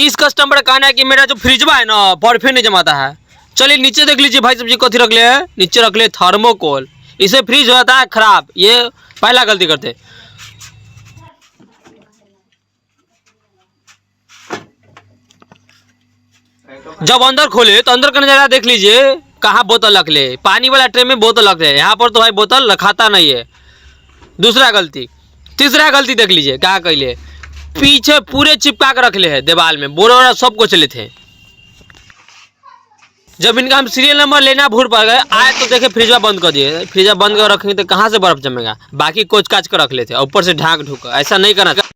इस कस्टमर का कहना है कि मेरा जो फ्रिजवा है ना बर्फे नहीं जमाता है। चलिए नीचे देख लीजिए भाई, सब्जी कथी रख ले है, नीचे रख ले थर्मोकोल। इसे फ्रिज हो जाता है खराब, ये पहला गलती करते। जब अंदर खोले तो अंदर का नजारा देख लीजिए, कहाँ बोतल रख ले, पानी वाला ट्रे में बोतल रख ले, यहाँ पर तो भाई बोतल रखाता नहीं है। दूसरा गलती। तीसरा गलती देख लीजिए क्या कहले, पीछे पूरे चिपका के रख ले है दीवार में, बोरा वोरा सब कुछ ले थे। जब इनका हम सीरियल नंबर लेना भूल पड़ गए, आए तो देखे फ्रिजवा बंद कर दिए। फ्रिजवा बंद कर रखेंगे तो कहाँ से बर्फ जमेगा, बाकी कोच काच कर रख लेते, ऊपर से ढाक ढूक। ऐसा नहीं करना।